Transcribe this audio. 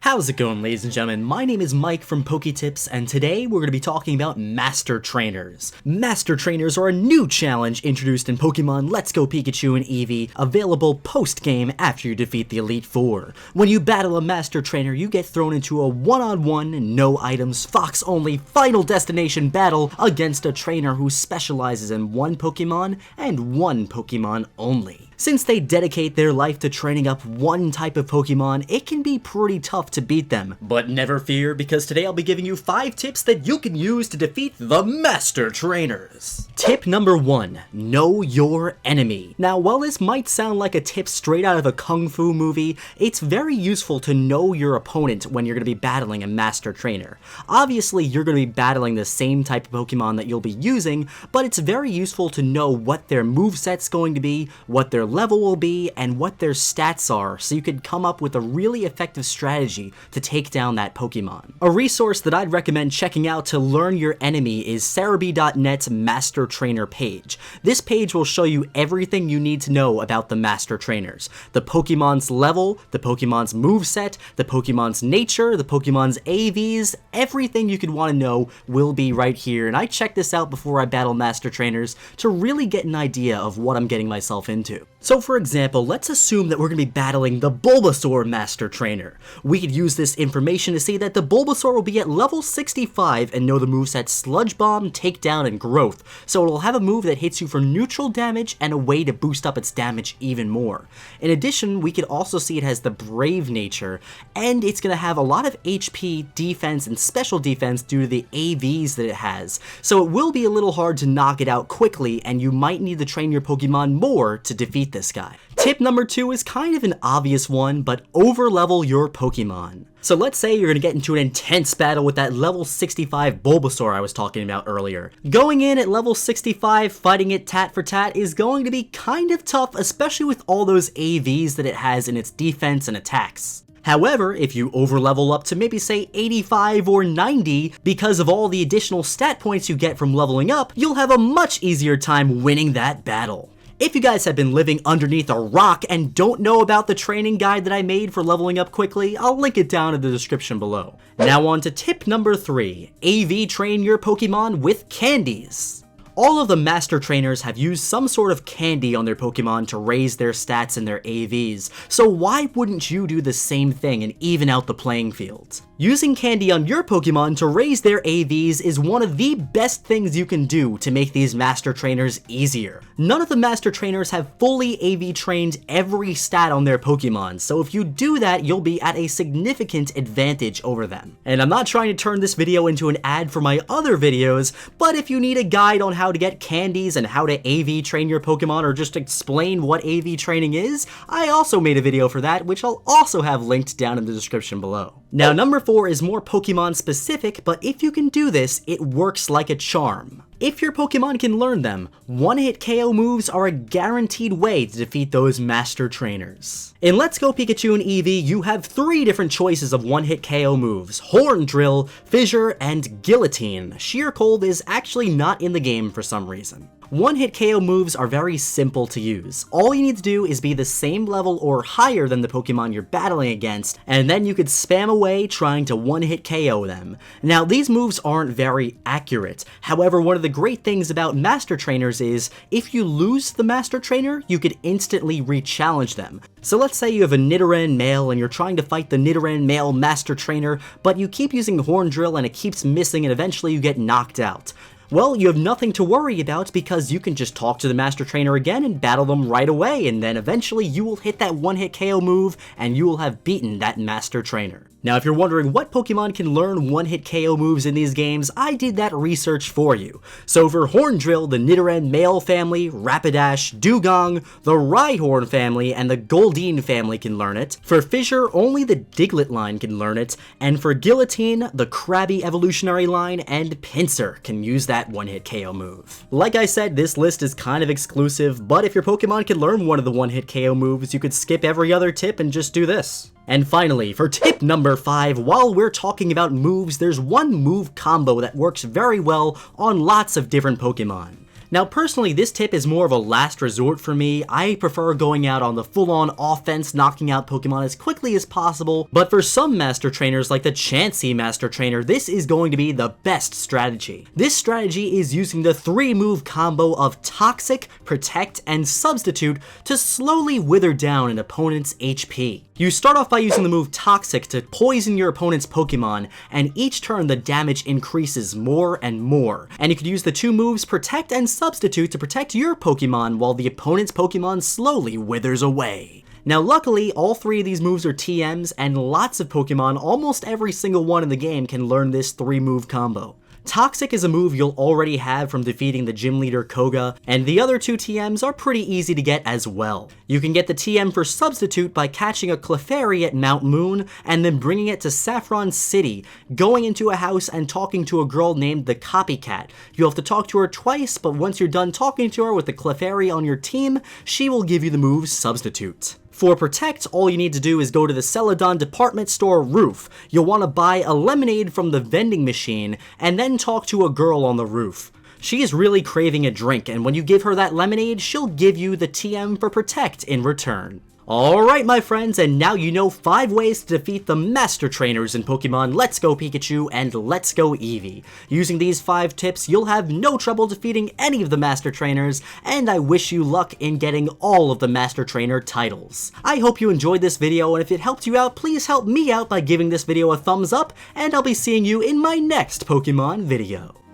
How's it going, ladies and gentlemen? My name is Mike from PokeTips, and today we're going to be talking about Master Trainers. Master Trainers are a new challenge introduced in Pokemon Let's Go Pikachu and Eevee, available post-game after you defeat the Elite Four. When you battle a Master Trainer, you get thrown into a one-on-one, no items, Fox-only Final Destination battle against a trainer who specializes in one Pokemon and one Pokemon only. Since they dedicate their life to training up one type of Pokemon, it can be pretty tough to beat them. But never fear, because today I'll be giving you 5 tips that you can use to defeat the Master Trainers. Tip number 1, know your enemy. Now, while this might sound like a tip straight out of a Kung Fu movie, it's very useful to know your opponent when you're going to be battling a Master Trainer. Obviously, you're going to be battling the same type of Pokemon that you'll be using, but it's very useful to know what their moveset's going to be, what their level will be, and what their stats are, so you could come up with a really effective strategy to take down that Pokemon. A resource that I'd recommend checking out to learn your enemy is Cerebi.net's Master Trainer page. This page will show you everything you need to know about the Master Trainers. The Pokemon's level, the Pokemon's moveset, the Pokemon's nature, the Pokemon's AVs, everything you could want to know will be right here, and I check this out before I battle Master Trainers to really get an idea of what I'm getting myself into. So for example, let's assume that we're going to be battling the Bulbasaur Master Trainer. We could use this information to see that the Bulbasaur will be at level 65 and know the moveset Sludge Bomb, Takedown, and Growth, so it'll have a move that hits you for neutral damage and a way to boost up its damage even more. In addition, we could also see it has the Brave nature, and it's going to have a lot of HP, defense, and special defense due to the AVs that it has, so it will be a little hard to knock it out quickly, and you might need to train your Pokemon more to defeat this guy. Tip number 2 is kind of an obvious one, but overlevel your Pokemon. So let's say you're going to get into an intense battle with that level 65 Bulbasaur I was talking about earlier. Going in at level 65, fighting it tat for tat is going to be kind of tough, especially with all those AVs that it has in its defense and attacks. However, if you overlevel up to maybe say 85 or 90, because of all the additional stat points you get from leveling up, you'll have a much easier time winning that battle. If you guys have been living underneath a rock and don't know about the training guide that I made for leveling up quickly, I'll link it down in the description below. Now on to tip number 3, AV train your Pokemon with candies. All of the Master Trainers have used some sort of candy on their Pokemon to raise their stats and their AVs, so why wouldn't you do the same thing and even out the playing field? Using candy on your Pokemon to raise their AVs is one of the best things you can do to make these Master Trainers easier. None of the Master Trainers have fully AV trained every stat on their Pokemon, so if you do that, you'll be at a significant advantage over them. And I'm not trying to turn this video into an ad for my other videos, but if you need a guide on how to get candies and how to AV train your Pokemon, or just explain what AV training is, I also made a video for that, which I'll also have linked down in the description below. Now, number 4 is more Pokemon specific, but if you can do this, it works like a charm. If your Pokemon can learn them, one-hit KO moves are a guaranteed way to defeat those Master Trainers. In Let's Go Pikachu and Eevee, you have 3 different choices of one-hit KO moves: Horn Drill, Fissure, and Guillotine. Sheer Cold is actually not in the game for some reason. One-hit KO moves are very simple to use. All you need to do is be the same level or higher than the Pokemon you're battling against, and then you could spam away trying to one-hit KO them. Now, these moves aren't very accurate. However, one of the great things about Master Trainers is, if you lose the Master Trainer, you could instantly re-challenge them. So let's say you have a Nidoran male and you're trying to fight the Nidoran male Master Trainer, but you keep using Horn Drill and it keeps missing and eventually you get knocked out. Well, you have nothing to worry about because you can just talk to the Master Trainer again and battle them right away, and then eventually you will hit that one-hit KO move and you will have beaten that Master Trainer. Now, if you're wondering what Pokemon can learn one-hit KO moves in these games, I did that research for you. So for Horn Drill, the Nidoran male family, Rapidash, Dugong, the Rhyhorn family, and the Goldeen family can learn it. For Fissure, only the Diglett line can learn it. And for Guillotine, the Krabby evolutionary line and Pinsir can use that one-hit KO move. Like I said, this list is kind of exclusive, but if your Pokemon can learn one of the one-hit KO moves, you could skip every other tip and just do this. And finally, for tip number 5, while we're talking about moves, there's one move combo that works very well on lots of different Pokemon. Now personally, this tip is more of a last resort for me. I prefer going out on the full-on offense, knocking out Pokemon as quickly as possible, but for some Master Trainers like the Chansey Master Trainer, this is going to be the best strategy. This strategy is using the 3-move combo of Toxic, Protect, and Substitute to slowly wither down an opponent's HP. You start off by using the move Toxic to poison your opponent's Pokemon, and each turn the damage increases more and more. And you could use the 2 moves Protect and Substitute to protect your Pokemon while the opponent's Pokemon slowly withers away. Now luckily, all 3 of these moves are TMs, and lots of Pokemon, almost every single one in the game, can learn this 3-move combo. Toxic is a move you'll already have from defeating the gym leader Koga, and the other 2 TMs are pretty easy to get as well. You can get the TM for Substitute by catching a Clefairy at Mount Moon, and then bringing it to Saffron City, going into a house and talking to a girl named the Copycat. You'll have to talk to her twice, but once you're done talking to her with the Clefairy on your team, she will give you the move Substitute. For Protect, all you need to do is go to the Celadon department store roof. You'll want to buy a lemonade from the vending machine, and then talk to a girl on the roof. She is really craving a drink, and when you give her that lemonade, she'll give you the TM for Protect in return. Alright my friends, and now you know 5 ways to defeat the Master Trainers in Pokemon Let's Go Pikachu and Let's Go Eevee. Using these 5 tips, you'll have no trouble defeating any of the Master Trainers, and I wish you luck in getting all of the Master Trainer titles. I hope you enjoyed this video, and if it helped you out, please help me out by giving this video a thumbs up, and I'll be seeing you in my next Pokemon video.